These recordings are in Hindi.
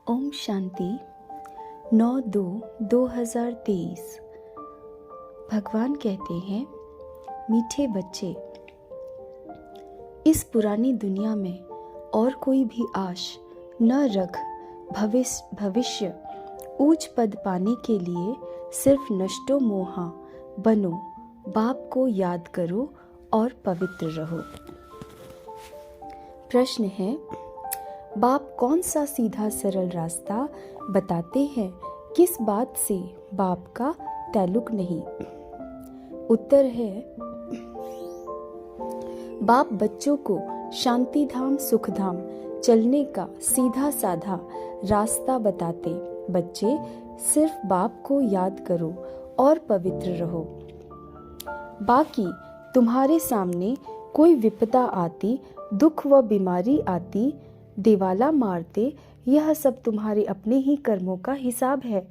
ओम शांति 9/2/2023। भगवान कहते हैं, मीठे बच्चे, इस पुरानी दुनिया में और कोई भी आश न रख। भविष्य ऊंच पद पाने के लिए सिर्फ नष्टो मोहा बनो। बाप को याद करो और पवित्र रहो। प्रश्न है, बाप कौन सा सीधा सरल रास्ता बताते हैं? किस बात से बाप का ताल्लुक नहीं? उत्तर है, बाप बच्चों को शांति धाम सुख धाम चलने का सीधा साधा रास्ता बताते। बच्चे सिर्फ बाप को याद करो और पवित्र रहो। बाकी तुम्हारे सामने कोई विपदा आती, दुख व बीमारी आती, दिवाला मारते, यह सब तुम्हारे अपने ही कर्मों का हिसाब है।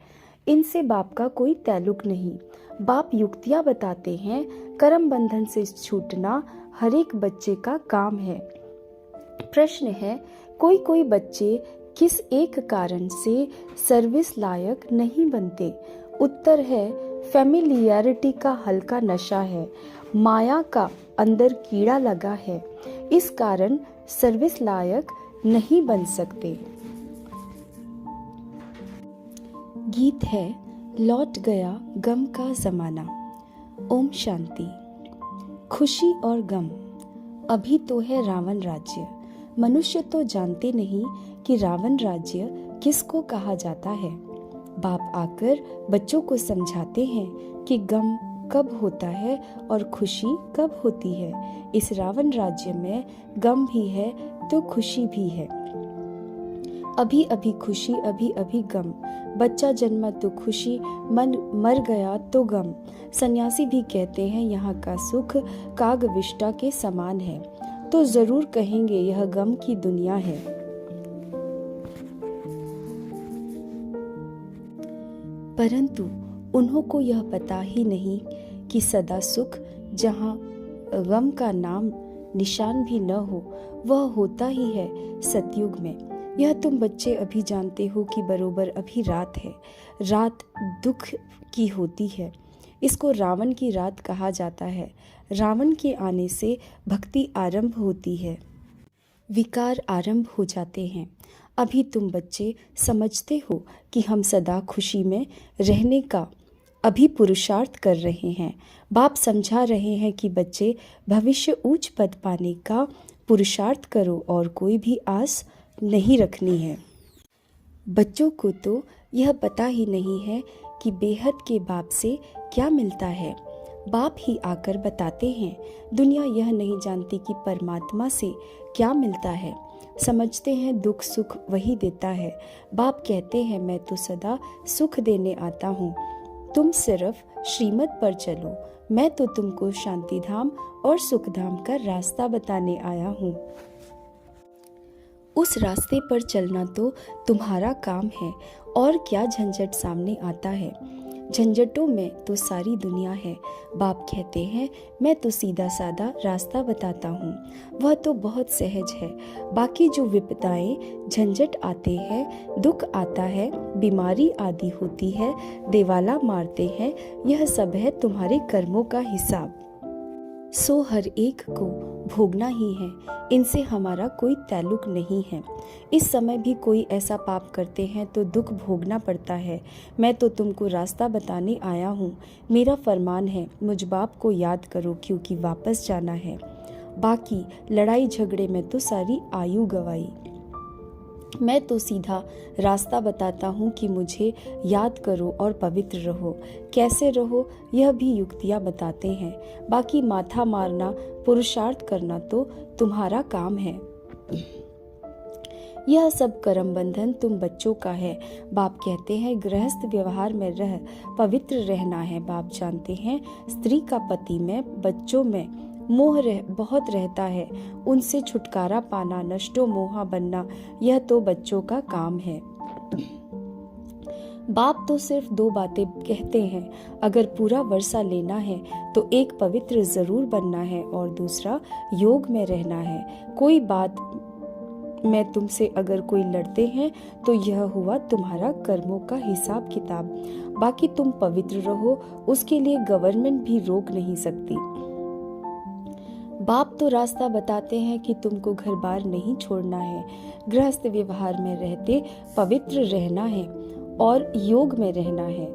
इनसे बाप का कोई ताल्लुक नहीं। बाप युक्तियां बताते हैं। कर्म बंधन से छूटना हर एक बच्चे का काम है। प्रश्न है, कोई बच्चे किस एक कारण से सर्विस लायक नहीं बनते? उत्तर है, फैमिलियरिटी का हल्का नशा है, माया का अंदर कीड़ा लगा है, इस कारण सर्विस लायक नहीं बन सकते। गीत है, लौट गया गम का जमाना। ओम शांति। खुशी और गम, अभी तो है रावण राज्य। मनुष्य तो जानते नहीं कि रावण राज्य किसको कहा जाता है। बाप आकर बच्चों को समझाते हैं कि गम कब होता है और खुशी कब होती है। इस रावण राज्य में गम भी है तो खुशी भी है। अभी अभी खुशी, अभी अभी गम। बच्चा जन्मा तो खुशी, मन मर गया तो गम। सन्यासी भी कहते हैं यहाँ का सुख कागविष्टा के समान है, तो जरूर कहेंगे यह गम की दुनिया है। परंतु उन्हों को यह पता ही नहीं कि सदा सुख जहाँ गम का नाम निशान भी न हो, वह होता ही है सतयुग में। यह तुम बच्चे अभी जानते हो कि बरोबर अभी रात है। रात दुख की होती है, इसको रावण की रात कहा जाता है। रावण के आने से भक्ति आरंभ होती है, विकार आरंभ हो जाते हैं। अभी तुम बच्चे समझते हो कि हम सदा खुशी में रहने का अभी पुरुषार्थ कर रहे हैं। बाप समझा रहे हैं कि बच्चे भविष्य उच्च पद पाने का पुरुषार्थ करो और कोई भी आस नहीं रखनी है। बच्चों को तो यह पता ही नहीं है कि बेहद के बाप से क्या मिलता है। बाप ही आकर बताते हैं। दुनिया यह नहीं जानती कि परमात्मा से क्या मिलता है। समझते हैं दुख सुख वही देता है। बाप कहते हैं, मैं तो सदा सुख देने आता हूँ, तुम सिर्फ श्रीमत पर चलो। मैं तो तुमको शांति धाम और सुख धाम का रास्ता बताने आया हूँ। उस रास्ते पर चलना तो तुम्हारा काम है। और क्या झंझट सामने आता है? झंझटों में तो सारी दुनिया है। बाप कहते हैं, मैं तो सीधा साधा रास्ता बताता हूँ, वह तो बहुत सहज है। बाकी जो विपदाएं झंझट आते हैं, दुख आता है, बीमारी आदि होती है, दिवाला मारते हैं, यह सब है तुम्हारे कर्मों का हिसाब। सो हर एक को भोगना ही है। इनसे हमारा कोई ताल्लुक नहीं है। इस समय भी कोई ऐसा पाप करते हैं तो दुख भोगना पड़ता है। मैं तो तुमको रास्ता बताने आया हूँ। मेरा फरमान है, मुझ बाप को याद करो क्योंकि वापस जाना है। बाकी लड़ाई झगड़े में तो सारी आयु गवाई। मैं तो सीधा रास्ता बताता हूँ कि मुझे याद करो और पवित्र रहो। कैसे रहो यह भी युक्तियाँ बताते हैं। बाकी माथा मारना, पुरुषार्थ करना तो तुम्हारा काम है। यह सब कर्म बंधन तुम बच्चों का है। बाप कहते हैं, गृहस्थ व्यवहार में रह पवित्र रहना है। बाप जानते हैं, स्त्री का पति में, बच्चों में मोह बहुत रहता है। उनसे छुटकारा पाना, नष्टो मोहा बनना, यह तो बच्चों का काम है। बाप तो सिर्फ दो बातें कहते हैं, अगर पूरा वर्षा लेना है तो एक पवित्र जरूर बनना है और दूसरा योग में रहना है। कोई बात मैं तुमसे अगर कोई लड़ते हैं तो यह हुआ तुम्हारा कर्मों का हिसाब किताब। बाकी तुम पवित्र रहो, उसके लिए गवर्नमेंट भी रोक नहीं सकती। बाप तो रास्ता बताते हैं कि तुमको घर बार नहीं छोड़ना है, गृहस्थ व्यवहार में रहते पवित्र रहना है और योग में रहना है।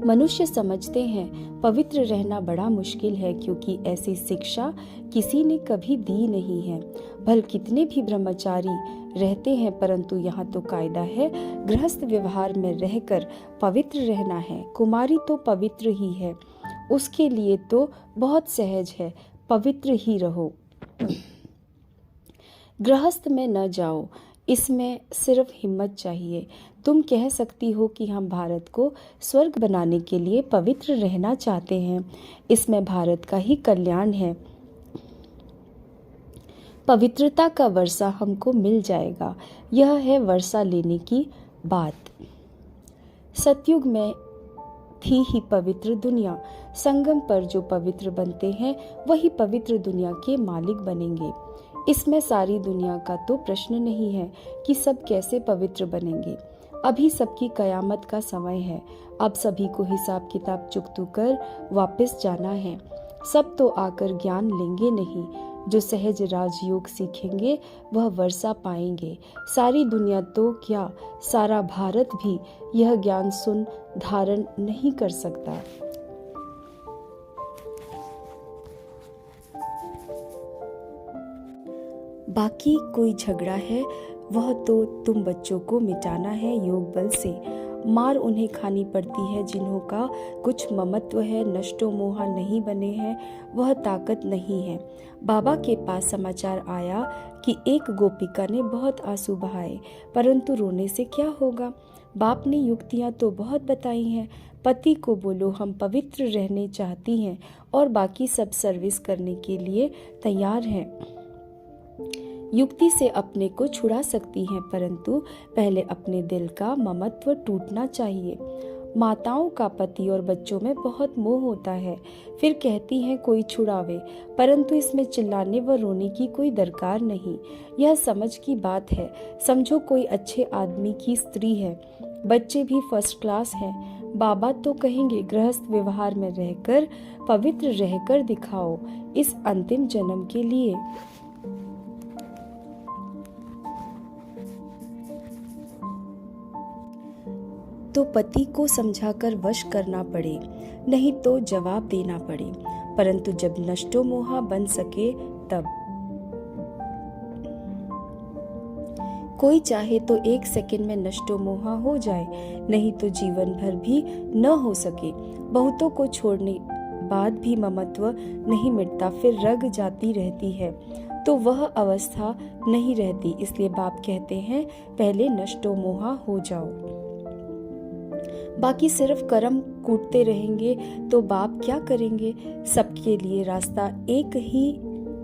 मनुष्य समझते हैं पवित्र रहना बड़ा मुश्किल है, क्योंकि ऐसी शिक्षा किसी ने कभी दी नहीं है। भल कितने भी ब्रह्मचारी रहते हैं, परंतु यहाँ तो कायदा है गृहस्थ व्यवहार में रहकर पवित्र रहना है। कुमारी तो पवित्र ही है, उसके लिए तो बहुत सहज है, पवित्र ही रहो। गृहस्थ में न जाओ, इसमें सिर्फ हिम्मत चाहिए। तुम कह सकती हो कि हम भारत को स्वर्ग बनाने के लिए पवित्र रहना चाहते हैं, इसमें भारत का ही कल्याण है। पवित्रता का वर्षा हमको मिल जाएगा, यह है वर्षा लेने की बात। सतयुग में थी ही पवित्र दुनिया, संगम पर जो पवित्र बनते हैं वही पवित्र दुनिया के मालिक बनेंगे। इसमें सारी दुनिया का तो प्रश्न नहीं है कि सब कैसे पवित्र बनेंगे। अभी सबकी कयामत का समय है, अब सभी को हिसाब किताब चुकतू कर वापस जाना है। सब तो आकर ज्ञान लेंगे नहीं, जो सहज राजयोग सीखेंगे वह वर्षा पाएंगे। सारी दुनिया तो क्या, सारा भारत भी यह ज्ञान सुन धारण नहीं कर सकता। बाकी कोई झगड़ा है वह तो तुम बच्चों को मिटाना है योग बल से। मार उन्हें खानी पड़ती है जिन्हों का कुछ ममत्व है, नष्टो मोहा नहीं बने हैं, वह ताकत नहीं है। बाबा के पास समाचार आया कि एक गोपिका ने बहुत आंसू बहाए, परंतु रोने से क्या होगा। बाप ने युक्तियां तो बहुत बताई हैं। पति को बोलो हम पवित्र रहने चाहती हैं और बाकी सब सर्विस करने के लिए तैयार हैं। युक्ति से अपने को छुड़ा सकती हैं, परंतु पहले अपने दिल का ममत्व टूटना चाहिए। माताओं का पति और बच्चों में बहुत मोह होता है, फिर कहती हैं कोई छुड़ावे, परंतु इसमें चिल्लाने व रोने की कोई दरकार नहीं। यह समझ की बात है। समझो कोई अच्छे आदमी की स्त्री है, बच्चे भी फर्स्ट क्लास हैं। बाबा तो कहेंगे गृहस्थ व्यवहार में रहकर पवित्र रहकर दिखाओ इस अंतिम जन्म के लिए। तो पति को समझाकर वश करना पड़े, नहीं तो जवाब देना पड़े, परंतु जब नष्टो मोहा बन सके तब। कोई चाहे तो 1 सेकंड में नष्टो मोहा हो जाए, नहीं तो जीवन भर भी न हो सके। बहुतों को छोड़ने बाद भी ममत्व नहीं मिटता, फिर रग जाती रहती है, तो वह अवस्था नहीं रहती। इसलिए बाप कहते हैं पहले नष्टो मोहा हो जाओ। बाकी सिर्फ कर्म कूटते रहेंगे तो बाप क्या करेंगे। सबके लिए रास्ता एक ही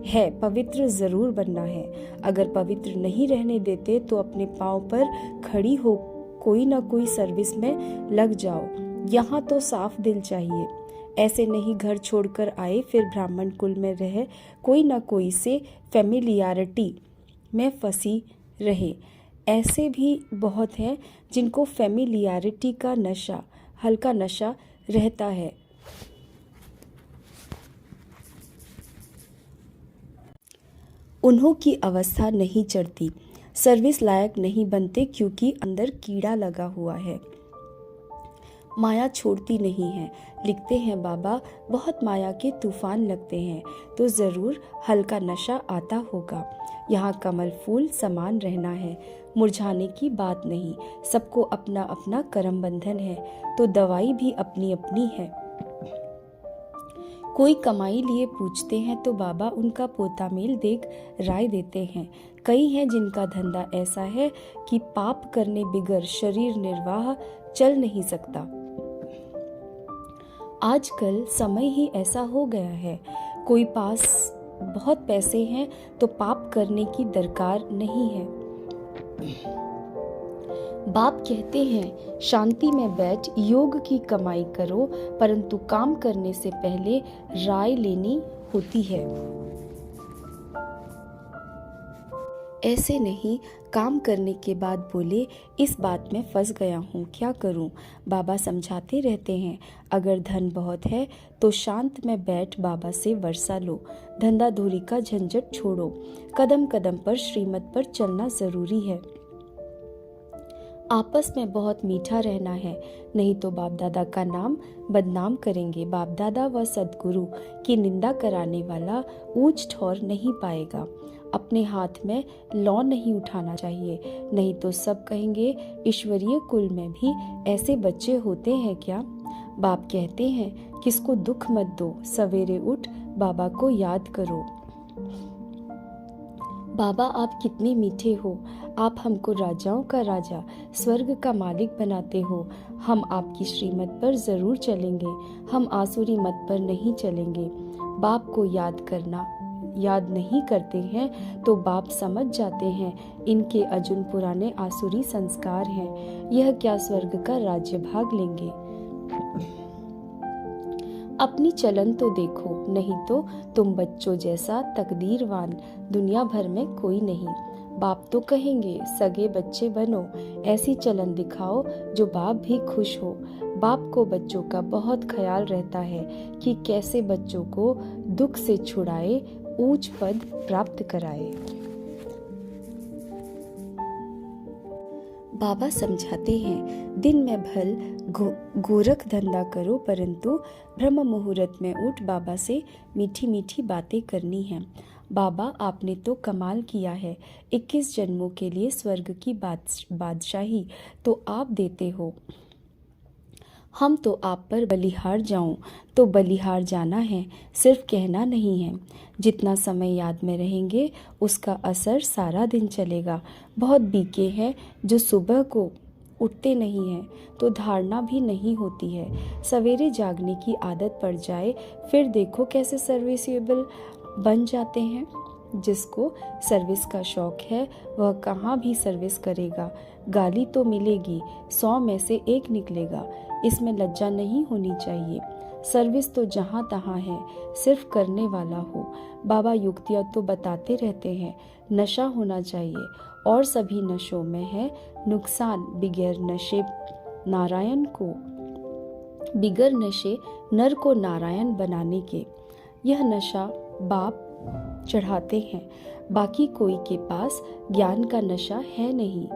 है, पवित्र जरूर बनना है। अगर पवित्र नहीं रहने देते तो अपने पांव पर खड़ी हो कोई ना कोई सर्विस में लग जाओ। यहाँ तो साफ दिल चाहिए। ऐसे नहीं घर छोड़कर आए फिर ब्राह्मण कुल में रहे, कोई ना कोई से फेमिलियरिटी में फंसी रहे। ऐसे भी बहुत हैं जिनको फेमिलियरिटी का नशा, हल्का नशा रहता है। उन्हों की अवस्था नहीं चढ़ती, सर्विस लायक नहीं बनते, क्योंकि अंदर कीड़ा लगा हुआ है। माया छोड़ती नहीं है। लिखते हैं बाबा बहुत माया के तूफान लगते हैं, तो जरूर हल्का नशा आता होगा। यहाँ कमल फूल समान रहना है, मुरझाने की बात नहीं। सबको अपना अपना कर्म बंधन है, तो दवाई भी अपनी अपनी है। कोई कमाई लिए पूछते हैं तो बाबा उनका पोता मेल देख राय देते हैं। कई हैं जिनका धंधा ऐसा है कि पाप करने बिगर शरीर निर्वाह चल नहीं सकता। आजकल समय ही ऐसा हो गया है, कोई पास बहुत पैसे हैं तो पाप करने की दरकार नहीं है। बाप कहते हैं शांति में बैठ योग की कमाई करो, परंतु काम करने से पहले राय लेनी होती है। ऐसे नहीं, काम करने के बाद बोले, इस बात में फंस गया हूँ, क्या करूँ। बाबा समझाते रहते हैं, अगर धन बहुत है तो शांत में बैठ बाबा से वर्षा लो, धंधा धूरी का झंझट छोड़ो, कदम कदम पर श्रीमत पर चलना जरूरी है। आपस में बहुत मीठा रहना है, नहीं तो बाप दादा का नाम बदनाम करेंगे। बाप दादा व सद्गुरु की निंदा कराने वाला ऊंच ठौर नहीं पाएगा। अपने हाथ में लौ नहीं उठाना चाहिए, नहीं तो सब कहेंगे ईश्वरीय कुल में भी ऐसे बच्चे होते हैं क्या। बाप कहते हैं, किसको दुख मत दो, सवेरे उठ बाबा को याद करो। बाबा आप कितने मीठे हो, आप हमको राजाओं का राजा, स्वर्ग का मालिक बनाते हो। हम आपकी श्रीमत पर जरूर चलेंगे, हम आसुरी मत पर नहीं चलेंगे। बाप को याद नहीं करते हैं तो बाप समझ जाते हैं इनके अजुन पुराने आसुरी संस्कार हैं, यह क्या स्वर्ग का राज्य भाग लेंगे। अपनी चलन तो देखो, नहीं तो तुम बच्चों जैसा तकदीरवान दुनिया भर में कोई नहीं। बाप तो कहेंगे सगे बच्चे बनो, ऐसी चलन दिखाओ जो बाप भी खुश हो। बाप को बच्चों का बहुत ख्याल रहता है कि कैसे बच्चों को दुख से छुड़ाए, ऊंच पद प्राप्त कराए। बाबा समझाते हैं, दिन में भल गोरख धंधा करो, परंतु ब्रह्म मुहूर्त में उठ बाबा से मीठी मीठी बातें करनी है। बाबा आपने तो कमाल किया है, 21 जन्मों के लिए स्वर्ग की बादशाही तो आप देते हो। हम तो आप पर बलिहार जाऊं तो बलिहार जाना है, सिर्फ कहना नहीं है। जितना समय याद में रहेंगे उसका असर सारा दिन चलेगा। बहुत बीके हैं जो सुबह को उठते नहीं हैं तो धारणा भी नहीं होती है। सवेरे जागने की आदत पड़ जाए फिर देखो कैसे सर्विसेबल बन जाते हैं। जिसको सर्विस का शौक है वह कहाँ भी सर्विस करेगा। गाली तो मिलेगी, 100 में से 1 निकलेगा, इसमें लज्जा नहीं होनी चाहिए। सर्विस तो जहाँ तहाँ है, सिर्फ करने वाला हो। बाबा युक्तियाँ तो बताते रहते हैं, नशा होना चाहिए और सभी नशों में है नुकसान। बिगैर नशे नर को नारायण बनाने के। यह नशा बाप चढ़ाते हैं, बाकी कोई के पास ज्ञान का नशा है नहीं।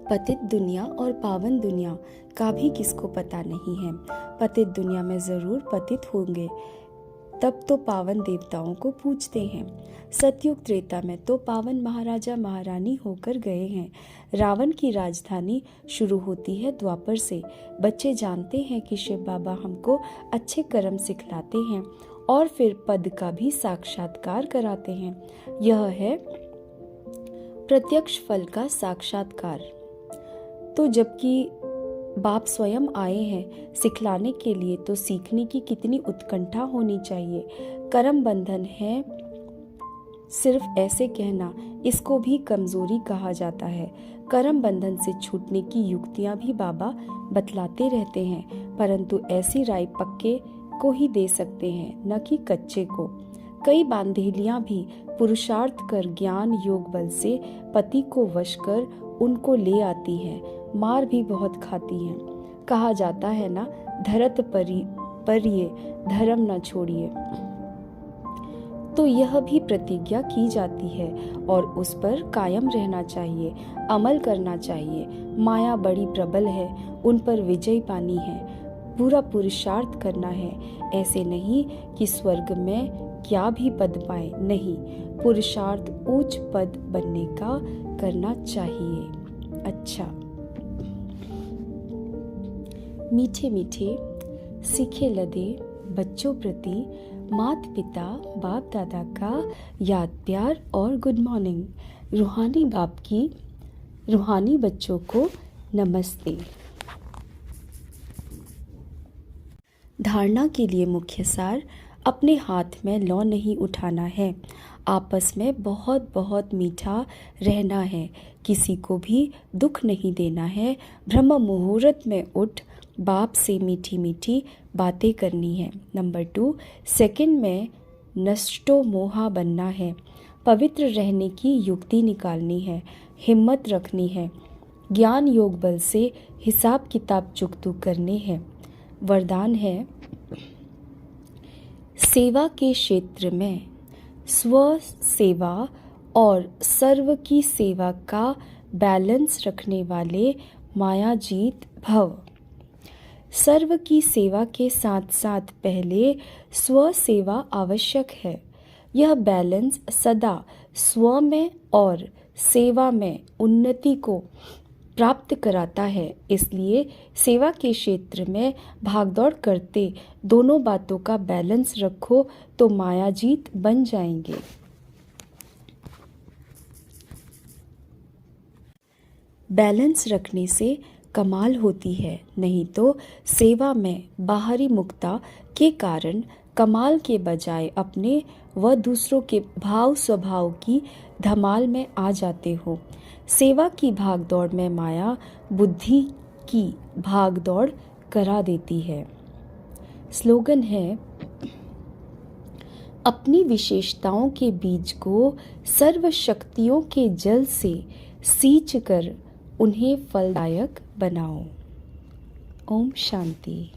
पतित दुनिया और पावन दुनिया का भी किसको पता नहीं है। पतित दुनिया में जरूर पतित होंगे, तब तो पावन देवताओं को पूजते हैं। सतयुग त्रेता में तो पावन महाराजा महारानी होकर गए हैं। रावण की राजधानी शुरू होती है द्वापर से। बच्चे जानते हैं कि शिव बाबा हमको अच्छे कर्म सिखलाते हैं और फिर पद का भी साक्षात्कार कराते हैं। यह है प्रत्यक्ष फल का साक्षात्कार। तो जबकि बाप स्वयं आए हैं सिखलाने के लिए, तो सीखने की कितनी उत्कंठा होनी चाहिए। कर्म बंधन है सिर्फ ऐसे कहना, इसको भी कमजोरी कहा जाता है। कर्म बंधन से छूटने की युक्तियां भी बाबा बतलाते रहते हैं, परंतु ऐसी राय पक्के को ही दे सकते हैं, न कि कच्चे को। कई बांधेलियां भी पुरुषार्थ कर ज्ञान योग बल से पति को वश कर उनको ले आती हैं, मार भी बहुत खाती हैं। कहा जाता है ना, धरत परिये धर्म न छोड़िए। तो यह भी प्रतिज्ञा की जाती है और उस पर कायम रहना चाहिए, अमल करना चाहिए। माया बड़ी प्रबल है, उन पर विजय पानी है, पूरा पुरुषार्थ करना है। ऐसे नहीं कि स्वर्ग में क्या भी पद पाए, नहीं, पुरुषार्थ उच्च पद बनने का करना चाहिए। अच्छा, मीठे मीठे सीखे लदे बच्चों प्रति माता पिता बाप दादा का याद प्यार और गुड मॉर्निंग। रूहानी बाप की रूहानी बच्चों को नमस्ते। धारणा के लिए मुख्य सार, अपने हाथ में लौ नहीं उठाना है, आपस में बहुत बहुत मीठा रहना है, किसी को भी दुख नहीं देना है। ब्रह्म मुहूर्त में उठ बाप से मीठी मीठी बातें करनी है। नंबर 2, सेकंड में नष्टो मोहा बनना है। पवित्र रहने की युक्ति निकालनी है, हिम्मत रखनी है, ज्ञान योग बल से हिसाब किताब चुकतू करने हैं। वरदान है, सेवा के क्षेत्र में स्व सेवा और सर्व की सेवा का बैलेंस रखने वाले मायाजीत भव। सर्व की सेवा के साथ साथ पहले स्व सेवा आवश्यक है। यह बैलेंस सदा स्व में और सेवा में उन्नति को प्राप्त कराता है। इसलिए सेवा के क्षेत्र में भागदौड़ करते दोनों बातों का बैलेंस रखो तो मायाजीत बन जाएंगे। बैलेंस रखने से कमाल होती है, नहीं तो सेवा में बाहरी मुक्ता के कारण कमाल के बजाय अपने व दूसरों के भाव स्वभाव की धमाल में आ जाते हो। सेवा की भागदौड़ में माया बुद्धि की भागदौड़ करा देती है। स्लोगन है, अपनी विशेषताओं के बीज को सर्व शक्तियों के जल से सींच कर उन्हें फलदायक बनाओ। ओम शांति।